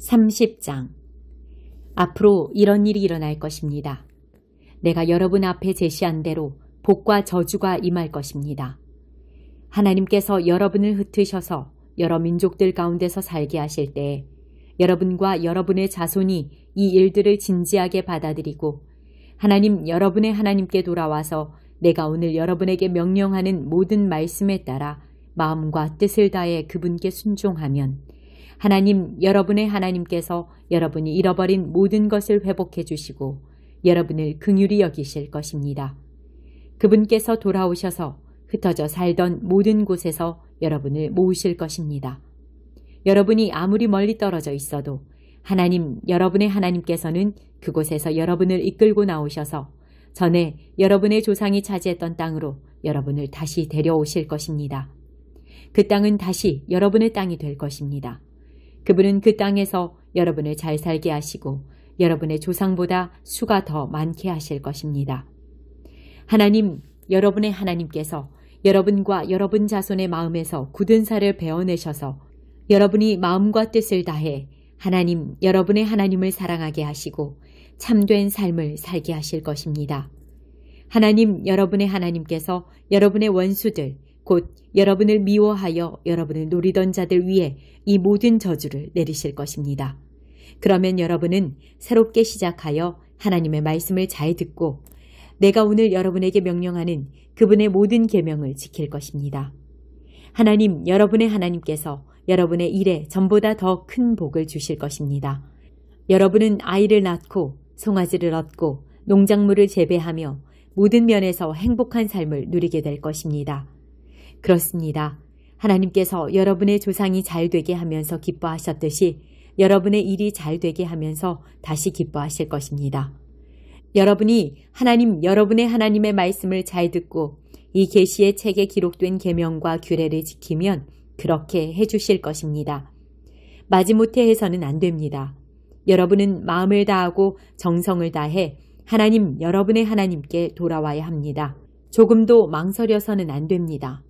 30장. 앞으로 이런 일이 일어날 것입니다. 내가 여러분 앞에 제시한 대로 복과 저주가 임할 것입니다. 하나님께서 여러분을 흩으셔서 여러 민족들 가운데서 살게 하실 때에 여러분과 여러분의 자손이 이 일들을 진지하게 받아들이고 하나님 여러분의 하나님께 돌아와서 내가 오늘 여러분에게 명령하는 모든 말씀에 따라 마음과 뜻을 다해 그분께 순종하면 하나님 여러분의 하나님께서 여러분이 잃어버린 모든 것을 회복해 주시고 여러분을 긍휼히 여기실 것입니다. 그분께서 돌아오셔서 흩어져 살던 모든 곳에서 여러분을 모으실 것입니다. 여러분이 아무리 멀리 떨어져 있어도 하나님 여러분의 하나님께서는 그곳에서 여러분을 이끌고 나오셔서 전에 여러분의 조상이 차지했던 땅으로 여러분을 다시 데려오실 것입니다. 그 땅은 다시 여러분의 땅이 될 것입니다. 그분은 그 땅에서 여러분을 잘 살게 하시고 여러분의 조상보다 수가 더 많게 하실 것입니다. 하나님, 여러분의 하나님께서 여러분과 여러분 자손의 마음에서 굳은 살을 베어내셔서 여러분이 마음과 뜻을 다해 하나님, 여러분의 하나님을 사랑하게 하시고 참된 삶을 살게 하실 것입니다. 하나님, 여러분의 하나님께서 여러분의 원수들, 곧 여러분을 미워하여 여러분을 노리던 자들 위에 이 모든 저주를 내리실 것입니다. 그러면 여러분은 새롭게 시작하여 하나님의 말씀을 잘 듣고 내가 오늘 여러분에게 명령하는 그분의 모든 계명을 지킬 것입니다. 하나님, 여러분의 하나님께서 여러분의 일에 전보다 더 큰 복을 주실 것입니다. 여러분은 아이를 낳고 송아지를 얻고 농작물을 재배하며 모든 면에서 행복한 삶을 누리게 될 것입니다. 그렇습니다. 하나님께서 여러분의 조상이 잘 되게 하면서 기뻐하셨듯이 여러분의 일이 잘 되게 하면서 다시 기뻐하실 것입니다. 여러분이 하나님 여러분의 하나님의 말씀을 잘 듣고 이 계시의 책에 기록된 계명과 규례를 지키면 그렇게 해주실 것입니다. 마지못해 해서는 안 됩니다. 여러분은 마음을 다하고 정성을 다해 하나님 여러분의 하나님께 돌아와야 합니다. 조금도 망설여서는 안 됩니다.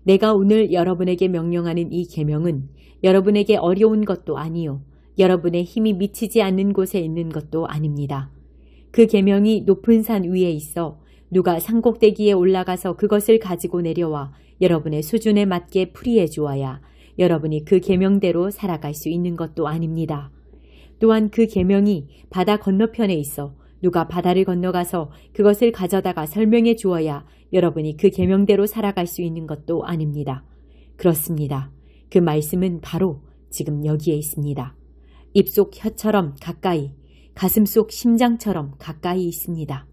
내가 오늘 여러분에게 명령하는 이 계명은 여러분에게 어려운 것도 아니요 여러분의 힘이 미치지 않는 곳에 있는 것도 아닙니다. 그 계명이 높은 산 위에 있어 누가 산꼭대기에 올라가서 그것을 가지고 내려와 여러분의 수준에 맞게 풀이해 주어야 여러분이 그 계명대로 살아갈 수 있는 것도 아닙니다. 또한 그 계명이 바다 건너편에 있어 누가 바다를 건너가서 그것을 가져다가 설명해 주어야 여러분이 그 계명대로 살아갈 수 있는 것도 아닙니다. 그렇습니다. 그 말씀은 바로 지금 여기에 있습니다. 입속 혀처럼 가까이, 가슴속 심장처럼 가까이 있습니다.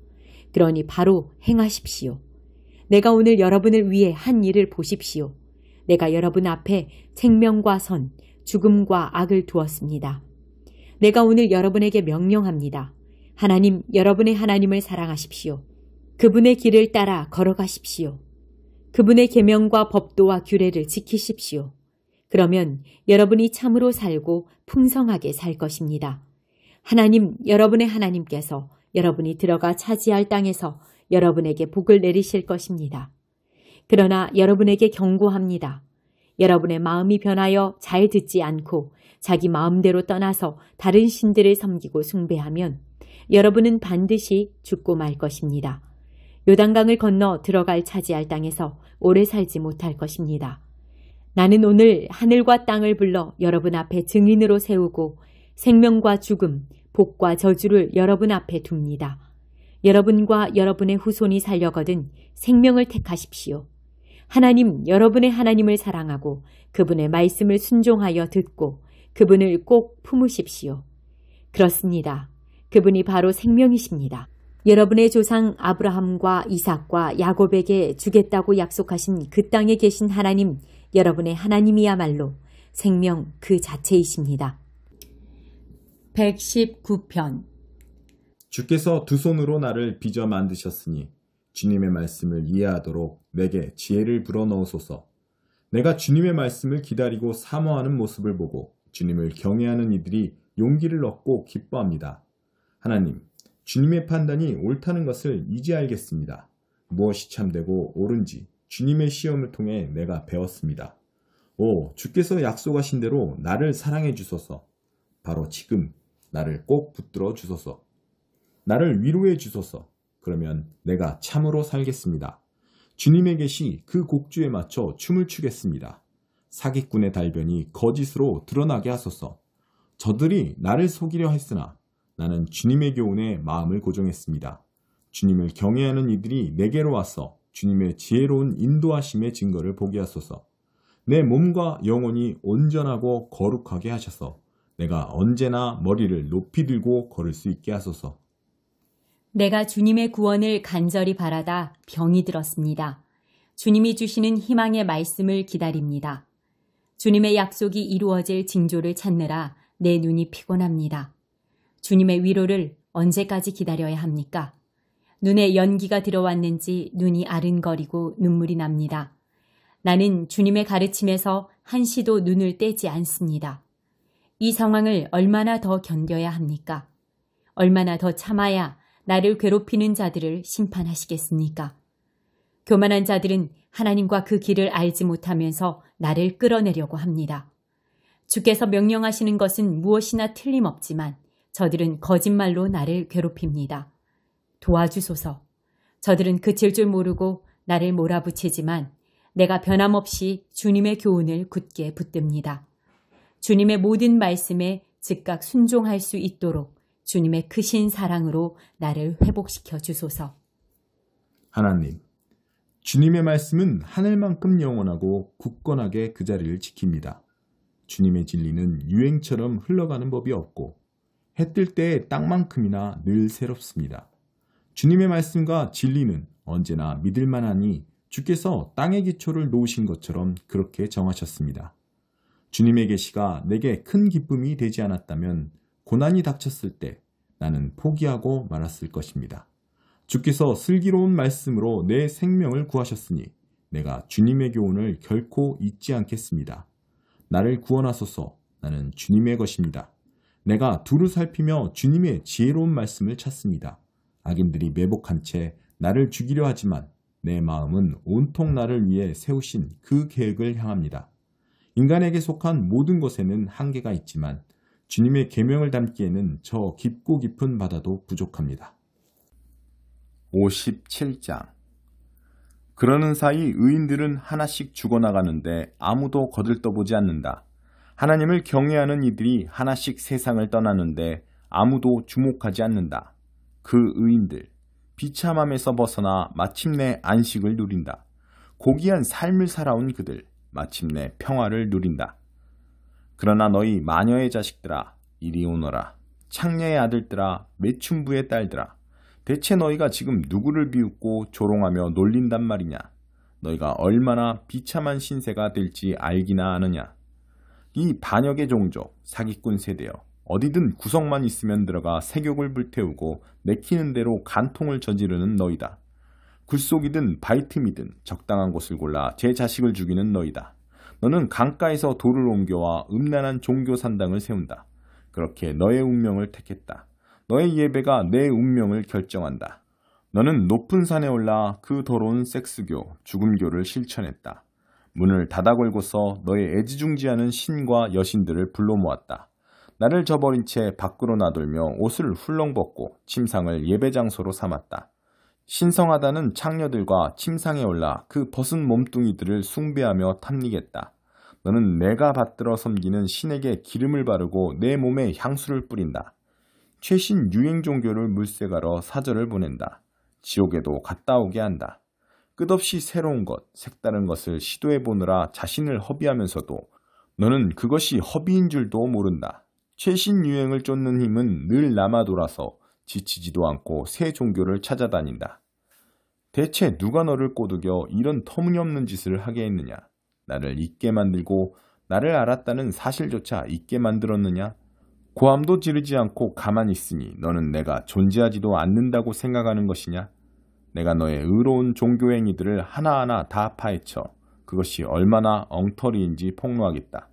그러니 바로 행하십시오. 내가 오늘 여러분을 위해 한 일을 보십시오. 내가 여러분 앞에 생명과 선, 죽음과 악을 두었습니다. 내가 오늘 여러분에게 명령합니다. 하나님, 여러분의 하나님을 사랑하십시오. 그분의 길을 따라 걸어가십시오. 그분의 계명과 법도와 규례를 지키십시오. 그러면 여러분이 참으로 살고 풍성하게 살 것입니다. 하나님, 여러분의 하나님께서 여러분이 들어가 차지할 땅에서 여러분에게 복을 내리실 것입니다. 그러나 여러분에게 경고합니다. 여러분의 마음이 변하여 잘 듣지 않고 자기 마음대로 떠나서 다른 신들을 섬기고 숭배하면 여러분은 반드시 죽고 말 것입니다. 요단강을 건너 들어갈 차지할 땅에서 오래 살지 못할 것입니다. 나는 오늘 하늘과 땅을 불러 여러분 앞에 증인으로 세우고 생명과 죽음, 복과 저주를 여러분 앞에 둡니다. 여러분과 여러분의 후손이 살려거든 생명을 택하십시오. 하나님, 여러분의 하나님을 사랑하고 그분의 말씀을 순종하여 듣고 그분을 꼭 품으십시오. 그렇습니다. 그분이 바로 생명이십니다. 여러분의 조상 아브라함과 이삭과 야곱에게 주겠다고 약속하신 그 땅에 계신 하나님, 여러분의 하나님이야말로 생명 그 자체이십니다. 119편. 주께서 두 손으로 나를 빚어 만드셨으니 주님의 말씀을 이해하도록 내게 지혜를 불어넣으소서. 내가 주님의 말씀을 기다리고 사모하는 모습을 보고 주님을 경외하는 이들이 용기를 얻고 기뻐합니다. 하나님, 주님의 판단이 옳다는 것을 이제 알겠습니다. 무엇이 참되고 옳은지 주님의 시험을 통해 내가 배웠습니다. 오, 주께서 약속하신 대로 나를 사랑해 주소서. 바로 지금 나를 꼭 붙들어 주소서. 나를 위로해 주소서. 그러면 내가 참으로 살겠습니다. 주님의 계시 그 곡주에 맞춰 춤을 추겠습니다. 사기꾼의 달변이 거짓으로 드러나게 하소서. 저들이 나를 속이려 했으나 나는 주님의 교훈에 마음을 고정했습니다. 주님을 경외하는 이들이 내게로 와서 주님의 지혜로운 인도하심의 증거를 보게 하소서. 내 몸과 영혼이 온전하고 거룩하게 하셔서 내가 언제나 머리를 높이 들고 걸을 수 있게 하소서. 내가 주님의 구원을 간절히 바라다 병이 들었습니다. 주님이 주시는 희망의 말씀을 기다립니다. 주님의 약속이 이루어질 징조를 찾느라 내 눈이 피곤합니다. 주님의 위로를 언제까지 기다려야 합니까? 눈에 연기가 들어왔는지 눈이 아른거리고 눈물이 납니다. 나는 주님의 가르침에서 한시도 눈을 떼지 않습니다. 이 상황을 얼마나 더 견뎌야 합니까? 얼마나 더 참아야 나를 괴롭히는 자들을 심판하시겠습니까? 교만한 자들은 하나님과 그 길을 알지 못하면서 나를 끌어내려고 합니다. 주께서 명령하시는 것은 무엇이나 틀림없지만 저들은 거짓말로 나를 괴롭힙니다. 도와주소서. 저들은 그칠 줄 모르고 나를 몰아붙이지만 내가 변함없이 주님의 교훈을 굳게 붙듭니다. 주님의 모든 말씀에 즉각 순종할 수 있도록 주님의 크신 사랑으로 나를 회복시켜 주소서. 하나님, 주님의 말씀은 하늘만큼 영원하고 굳건하게 그 자리를 지킵니다. 주님의 진리는 유행처럼 흘러가는 법이 없고 해 뜰 때의 땅만큼이나 늘 새롭습니다. 주님의 말씀과 진리는 언제나 믿을 만하니 주께서 땅의 기초를 놓으신 것처럼 그렇게 정하셨습니다. 주님의 계시가 내게 큰 기쁨이 되지 않았다면 고난이 닥쳤을 때 나는 포기하고 말았을 것입니다. 주께서 슬기로운 말씀으로 내 생명을 구하셨으니 내가 주님의 교훈을 결코 잊지 않겠습니다. 나를 구원하소서. 나는 주님의 것입니다. 내가 두루 살피며 주님의 지혜로운 말씀을 찾습니다. 악인들이 매복한 채 나를 죽이려 하지만 내 마음은 온통 나를 위해 세우신 그 계획을 향합니다. 인간에게 속한 모든 것에는 한계가 있지만 주님의 계명을 담기에는 저 깊고 깊은 바다도 부족합니다. 57장. 그러는 사이 의인들은 하나씩 죽어나가는데 아무도 거들떠보지 않는다. 하나님을 경외하는 이들이 하나씩 세상을 떠나는데 아무도 주목하지 않는다. 그 의인들, 비참함에서 벗어나 마침내 안식을 누린다. 고귀한 삶을 살아온 그들, 마침내 평화를 누린다. 그러나 너희 마녀의 자식들아, 이리 오너라. 창녀의 아들들아, 매춘부의 딸들아. 대체 너희가 지금 누구를 비웃고 조롱하며 놀린단 말이냐? 너희가 얼마나 비참한 신세가 될지 알기나 아느냐? 이 반역의 종족, 사기꾼 세대여, 어디든 구석만 있으면 들어가 색욕을 불태우고 내키는 대로 간통을 저지르는 너희다. 굴속이든 바이틈이든 적당한 곳을 골라 제 자식을 죽이는 너희다. 너는 강가에서 돌을 옮겨와 음란한 종교 산당을 세운다. 그렇게 너의 운명을 택했다. 너의 예배가 내 운명을 결정한다. 너는 높은 산에 올라 그 더러운 섹스교, 죽음교를 실천했다. 문을 닫아 걸고서 너의 애지중지하는 신과 여신들을 불러 모았다. 나를 저버린 채 밖으로 나돌며 옷을 훌렁 벗고 침상을 예배장소로 삼았다. 신성하다는 창녀들과 침상에 올라 그 벗은 몸뚱이들을 숭배하며 탐닉했다. 너는 내가 받들어 섬기는 신에게 기름을 바르고 내 몸에 향수를 뿌린다. 최신 유행 종교를 물색하러 사절을 보낸다. 지옥에도 갔다 오게 한다. 끝없이 새로운 것, 색다른 것을 시도해보느라 자신을 허비하면서도 너는 그것이 허비인 줄도 모른다. 최신 유행을 쫓는 힘은 늘 남아 돌아서 지치지도 않고 새 종교를 찾아다닌다. 대체 누가 너를 꼬드겨 이런 터무니없는 짓을 하게 했느냐? 나를 잊게 만들고 나를 알았다는 사실조차 잊게 만들었느냐? 고함도 지르지 않고 가만히 있으니 너는 내가 존재하지도 않는다고 생각하는 것이냐? 내가 너의 의로운 종교 행위들을 하나하나 다 파헤쳐 그것이 얼마나 엉터리인지 폭로하겠다.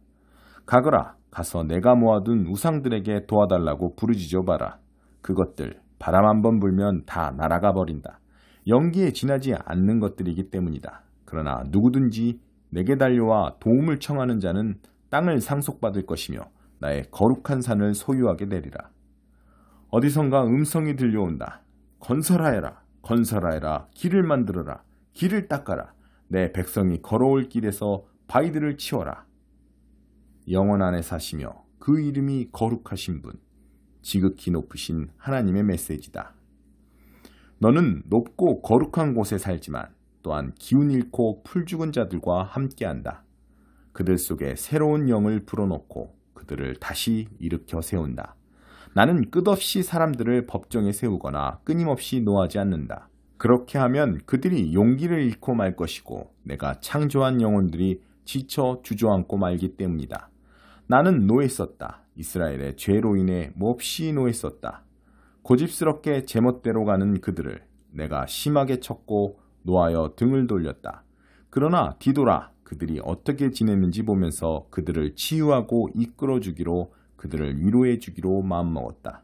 가거라. 가서 내가 모아둔 우상들에게 도와달라고 부르짖어 봐라. 그것들 바람 한번 불면 다 날아가 버린다. 연기에 지나지 않는 것들이기 때문이다. 그러나 누구든지 내게 달려와 도움을 청하는 자는 땅을 상속받을 것이며 나의 거룩한 산을 소유하게 되리라. 어디선가 음성이 들려온다. 건설하여라, 건설하여라, 길을 만들어라, 길을 닦아라. 내 백성이 걸어올 길에서 바위들을 치워라. 영원 안에 사시며 그 이름이 거룩하신 분, 지극히 높으신 하나님의 메시지다. 너는 높고 거룩한 곳에 살지만 또한 기운 잃고 풀 죽은 자들과 함께한다. 그들 속에 새로운 영을 불어넣고 그들을 다시 일으켜 세운다. 나는 끝없이 사람들을 법정에 세우거나 끊임없이 노하지 않는다. 그렇게 하면 그들이 용기를 잃고 말 것이고 내가 창조한 영혼들이 지쳐 주저앉고 말기 때문이다. 나는 노했었다. 이스라엘의 죄로 인해 몹시 노했었다. 고집스럽게 제멋대로 가는 그들을 내가 심하게 쳤고 노하여 등을 돌렸다. 그러나 뒤돌아 그들이 어떻게 지냈는지 보면서 그들을 치유하고 이끌어주기로 그들을 위로해주기로 마음먹었다.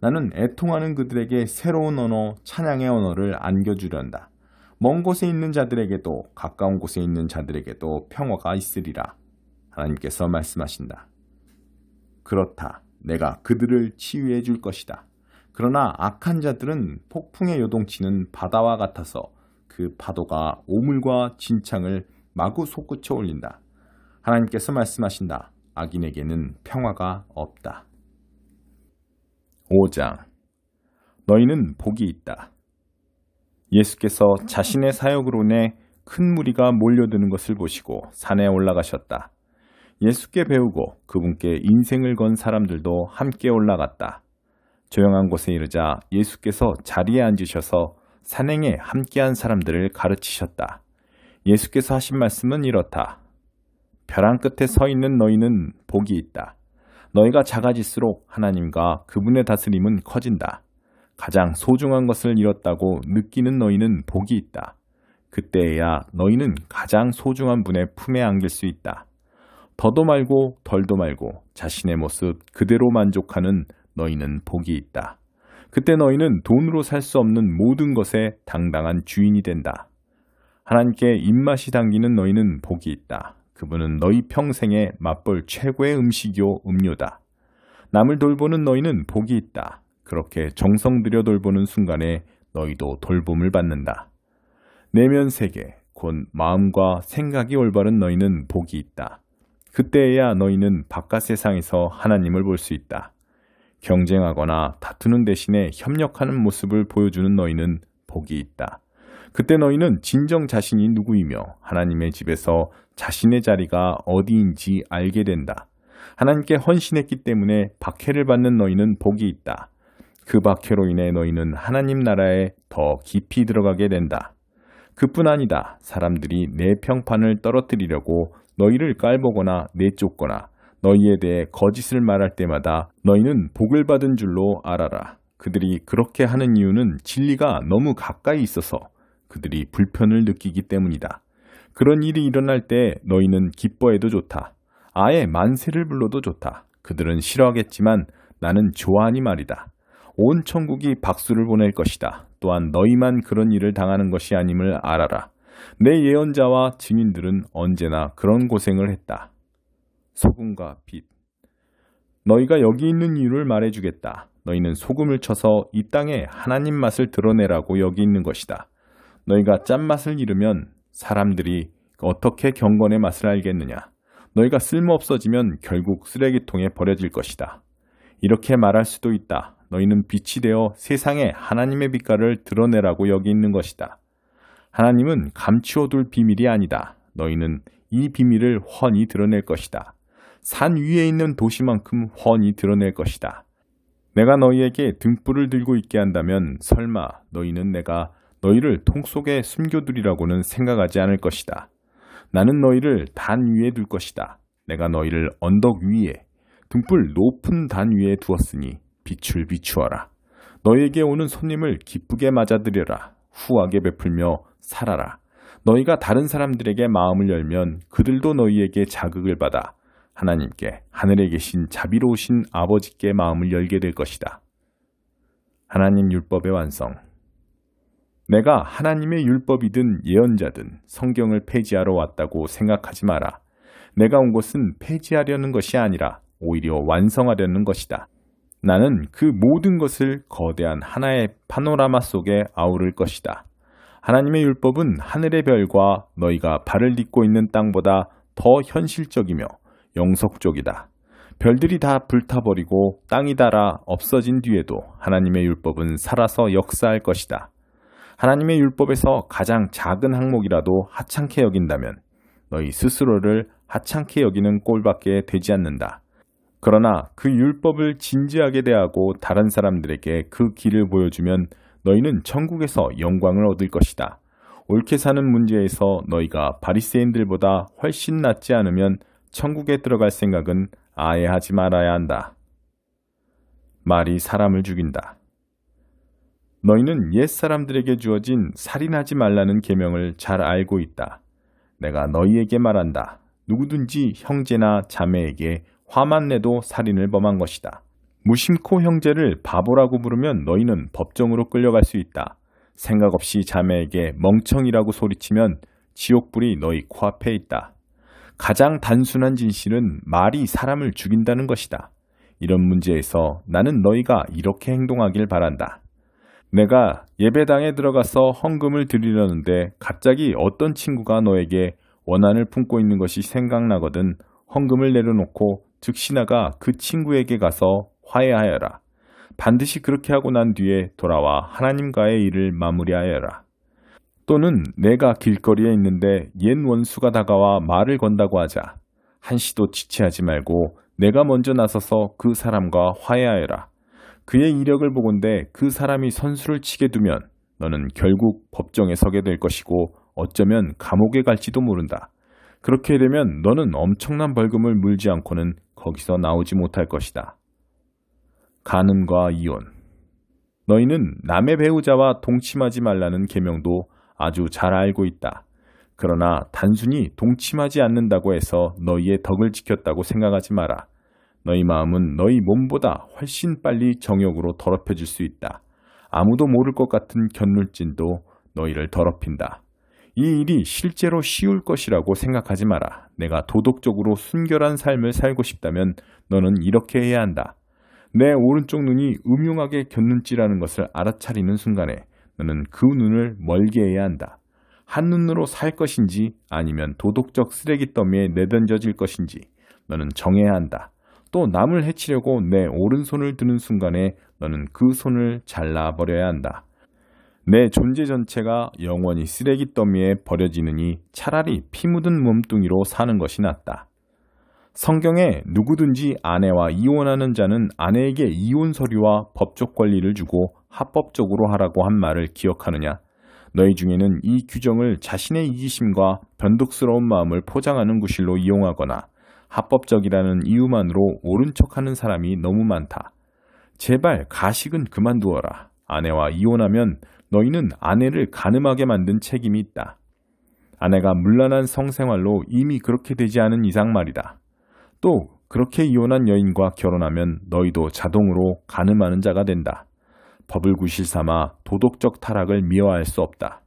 나는 애통하는 그들에게 새로운 언어, 찬양의 언어를 안겨주련다. 먼 곳에 있는 자들에게도 가까운 곳에 있는 자들에게도 평화가 있으리라. 하나님께서 말씀하신다. 그렇다. 내가 그들을 치유해 줄 것이다. 그러나 악한 자들은 폭풍에 요동치는 바다와 같아서 그 파도가 오물과 진창을 마구 솟구쳐 올린다. 하나님께서 말씀하신다. 악인에게는 평화가 없다. 5장. 너희는 복이 있다. 예수께서 자신의 사역으로 인해 큰 무리가 몰려드는 것을 보시고 산에 올라가셨다. 예수께 배우고 그분께 인생을 건 사람들도 함께 올라갔다. 조용한 곳에 이르자 예수께서 자리에 앉으셔서 산행에 함께한 사람들을 가르치셨다. 예수께서 하신 말씀은 이렇다. 벼랑 끝에 서 있는 너희는 복이 있다. 너희가 작아질수록 하나님과 그분의 다스림은 커진다. 가장 소중한 것을 잃었다고 느끼는 너희는 복이 있다. 그때에야 너희는 가장 소중한 분의 품에 안길 수 있다. 더도 말고 덜도 말고 자신의 모습 그대로 만족하는 너희는 복이 있다. 그때 너희는 돈으로 살 수 없는 모든 것의 당당한 주인이 된다. 하나님께 입맛이 당기는 너희는 복이 있다. 그분은 너희 평생에 맛볼 최고의 음식이요 음료다. 남을 돌보는 너희는 복이 있다. 그렇게 정성 들여 돌보는 순간에 너희도 돌봄을 받는다. 내면 세계, 곧 마음과 생각이 올바른 너희는 복이 있다. 그때에야 너희는 바깥 세상에서 하나님을 볼 수 있다. 경쟁하거나 다투는 대신에 협력하는 모습을 보여주는 너희는 복이 있다. 그때 너희는 진정 자신이 누구이며 하나님의 집에서 자신의 자리가 어디인지 알게 된다. 하나님께 헌신했기 때문에 박해를 받는 너희는 복이 있다. 그 박해로 인해 너희는 하나님 나라에 더 깊이 들어가게 된다. 그뿐 아니다. 사람들이 내 평판을 떨어뜨리려고 너희를 깔보거나 내쫓거나 너희에 대해 거짓을 말할 때마다 너희는 복을 받은 줄로 알아라. 그들이 그렇게 하는 이유는 진리가 너무 가까이 있어서 그들이 불편을 느끼기 때문이다. 그런 일이 일어날 때 너희는 기뻐해도 좋다. 아예 만세를 불러도 좋다. 그들은 싫어하겠지만 나는 좋아하니 말이다. 온 천국이 박수를 보낼 것이다. 또한 너희만 그런 일을 당하는 것이 아님을 알아라. 내 예언자와 증인들은 언제나 그런 고생을 했다. 소금과 빛. 너희가 여기 있는 이유를 말해주겠다. 너희는 소금을 쳐서 이 땅에 하나님 맛을 드러내라고 여기 있는 것이다. 너희가 짠맛을 잃으면 사람들이 어떻게 경건의 맛을 알겠느냐. 너희가 쓸모없어지면 결국 쓰레기통에 버려질 것이다. 이렇게 말할 수도 있다. 너희는 빛이 되어 세상에 하나님의 빛깔을 드러내라고 여기 있는 것이다. 하나님은 감추어둘 비밀이 아니다. 너희는 이 비밀을 훤히 드러낼 것이다. 산 위에 있는 도시만큼 훤히 드러낼 것이다. 내가 너희에게 등불을 들고 있게 한다면 설마 너희는 내가 너희를 통 속에 숨겨두리라고는 생각하지 않을 것이다. 나는 너희를 단 위에 둘 것이다. 내가 너희를 언덕 위에 등불 높은 단 위에 두었으니 빛을 비추어라. 너희에게 오는 손님을 기쁘게 맞아들여라. 후하게 베풀며 살아라. 너희가 다른 사람들에게 마음을 열면 그들도 너희에게 자극을 받아 하나님께 하늘에 계신 자비로우신 아버지께 마음을 열게 될 것이다. 하나님 율법의 완성. 내가 하나님의 율법이든 예언자든 성경을 폐지하러 왔다고 생각하지 마라. 내가 온 것은 폐지하려는 것이 아니라 오히려 완성하려는 것이다. 나는 그 모든 것을 거대한 하나의 파노라마 속에 아우를 것이다. 하나님의 율법은 하늘의 별과 너희가 발을 딛고 있는 땅보다 더 현실적이며 영속적이다. 별들이 다 불타버리고 땅이 닳아 없어진 뒤에도 하나님의 율법은 살아서 역사할 것이다. 하나님의 율법에서 가장 작은 항목이라도 하찮게 여긴다면 너희 스스로를 하찮게 여기는 꼴밖에 되지 않는다. 그러나 그 율법을 진지하게 대하고 다른 사람들에게 그 길을 보여주면 너희는 천국에서 영광을 얻을 것이다. 옳게 사는 문제에서 너희가 바리새인들보다 훨씬 낫지 않으면 천국에 들어갈 생각은 아예 하지 말아야 한다. 말이 사람을 죽인다. 너희는 옛사람들에게 주어진 살인하지 말라는 계명을 잘 알고 있다. 내가 너희에게 말한다. 누구든지 형제나 자매에게 화만 내도 살인을 범한 것이다. 무심코 형제를 바보라고 부르면 너희는 법정으로 끌려갈 수 있다. 생각 없이 자매에게 멍청이라고 소리치면 지옥불이 너희 코앞에 있다. 가장 단순한 진실은 말이 사람을 죽인다는 것이다. 이런 문제에서 나는 너희가 이렇게 행동하길 바란다. 내가 예배당에 들어가서 헌금을 드리려는데 갑자기 어떤 친구가 너에게 원한을 품고 있는 것이 생각나거든 헌금을 내려놓고 즉시 나가 그 친구에게 가서 화해하여라. 반드시 그렇게 하고 난 뒤에 돌아와 하나님과의 일을 마무리하여라. 또는 내가 길거리에 있는데 옛 원수가 다가와 말을 건다고 하자. 한시도 지체하지 말고 내가 먼저 나서서 그 사람과 화해하여라. 그의 이력을 보건대 그 사람이 선수를 치게 두면 너는 결국 법정에 서게 될 것이고 어쩌면 감옥에 갈지도 모른다. 그렇게 되면 너는 엄청난 벌금을 물지 않고는 거기서 나오지 못할 것이다. 간음과 이혼. 너희는 남의 배우자와 동침하지 말라는 계명도 아주 잘 알고 있다. 그러나 단순히 동침하지 않는다고 해서 너희의 덕을 지켰다고 생각하지 마라. 너희 마음은 너희 몸보다 훨씬 빨리 정욕으로 더럽혀질 수 있다. 아무도 모를 것 같은 견눌진도 너희를 더럽힌다. 이 일이 실제로 쉬울 것이라고 생각하지 마라. 내가 도덕적으로 순결한 삶을 살고 싶다면 너는 이렇게 해야 한다. 내 오른쪽 눈이 음흉하게 곁눈질하는 것을 알아차리는 순간에 너는 그 눈을 멀게 해야 한다. 한 눈으로 살 것인지 아니면 도덕적 쓰레기 더미에 내던져질 것인지 너는 정해야 한다. 또 남을 해치려고 내 오른손을 드는 순간에 너는 그 손을 잘라버려야 한다. 내 존재 전체가 영원히 쓰레기 더미에 버려지느니 차라리 피 묻은 몸뚱이로 사는 것이 낫다. 성경에 누구든지 아내와 이혼하는 자는 아내에게 이혼 서류와 법적 권리를 주고 합법적으로 하라고 한 말을 기억하느냐? 너희 중에는 이 규정을 자신의 이기심과 변덕스러운 마음을 포장하는 구실로 이용하거나 합법적이라는 이유만으로 옳은 척하는 사람이 너무 많다. 제발 가식은 그만두어라. 아내와 이혼하면 너희는 아내를 간음하게 만든 책임이 있다. 아내가 문란한 성생활로 이미 그렇게 되지 않은 이상 말이다. 또 그렇게 이혼한 여인과 결혼하면 너희도 자동으로 간음하는 자가 된다. 법을 구실 삼아 도덕적 타락을 미워할 수 없다.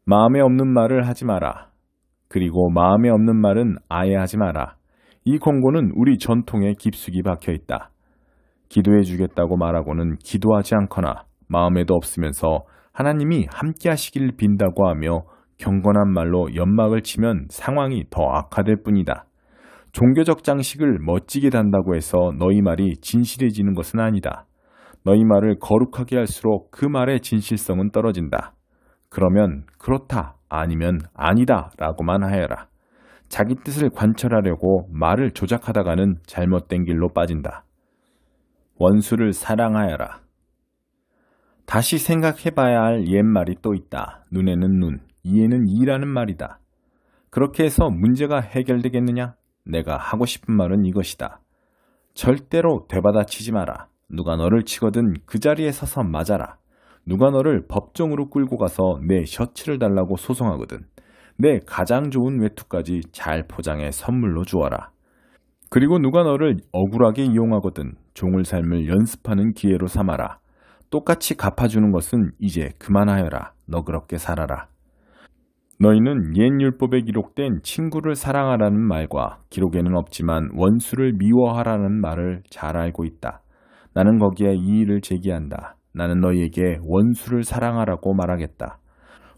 마음에 없는 말을 하지 마라. 그리고 마음에 없는 말은 아예 하지 마라. 이 권고는 우리 전통에 깊숙이 박혀 있다. 기도해 주겠다고 말하고는 기도하지 않거나 마음에도 없으면서 하나님이 함께 하시길 빈다고 하며 경건한 말로 연막을 치면 상황이 더 악화될 뿐이다. 종교적 장식을 멋지게 단다고 해서 너희 말이 진실해지는 것은 아니다. 너희 말을 거룩하게 할수록 그 말의 진실성은 떨어진다. 그러면 그렇다 아니면 아니다 라고만 하여라. 자기 뜻을 관철하려고 말을 조작하다가는 잘못된 길로 빠진다. 원수를 사랑하여라. 다시 생각해봐야 할 옛말이 또 있다. 눈에는 눈, 이에는 이라는 말이다. 그렇게 해서 문제가 해결되겠느냐? 내가 하고 싶은 말은 이것이다. 절대로 되받아치지 마라. 누가 너를 치거든 그 자리에 서서 맞아라. 누가 너를 법정으로 끌고 가서 내 셔츠를 달라고 소송하거든 내 가장 좋은 외투까지 잘 포장해 선물로 주어라. 그리고 누가 너를 억울하게 이용하거든 종을 삶을 연습하는 기회로 삼아라. 똑같이 갚아주는 것은 이제 그만하여라. 너그럽게 살아라. 너희는 옛 율법에 기록된 친구를 사랑하라는 말과 기록에는 없지만 원수를 미워하라는 말을 잘 알고 있다. 나는 거기에 이의를 제기한다. 나는 너희에게 원수를 사랑하라고 말하겠다.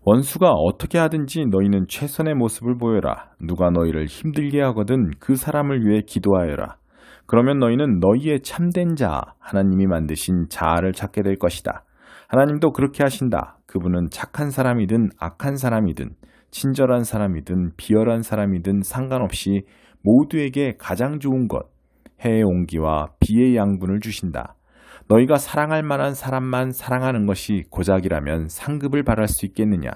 원수가 어떻게 하든지 너희는 최선의 모습을 보여라. 누가 너희를 힘들게 하거든 그 사람을 위해 기도하여라. 그러면 너희는 너희의 참된 자, 하나님이 만드신 자아를 찾게 될 것이다. 하나님도 그렇게 하신다. 그분은 착한 사람이든 악한 사람이든 친절한 사람이든 비열한 사람이든 상관없이 모두에게 가장 좋은 것, 해의 온기와 비의 양분을 주신다. 너희가 사랑할 만한 사람만 사랑하는 것이 고작이라면 상급을 바랄 수 있겠느냐?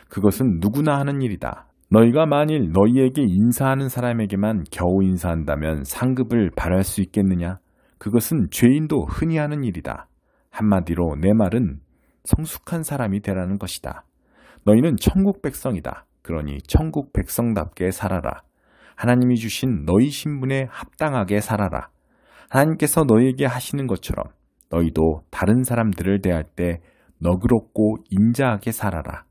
그것은 누구나 하는 일이다. 너희가 만일 너희에게 인사하는 사람에게만 겨우 인사한다면 상급을 바랄 수 있겠느냐? 그것은 죄인도 흔히 하는 일이다. 한마디로 내 말은 성숙한 사람이 되라는 것이다. 너희는 천국 백성이다. 그러니 천국 백성답게 살아라. 하나님이 주신 너희 신분에 합당하게 살아라. 하나님께서 너희에게 하시는 것처럼 너희도 다른 사람들을 대할 때 너그럽고 인자하게 살아라.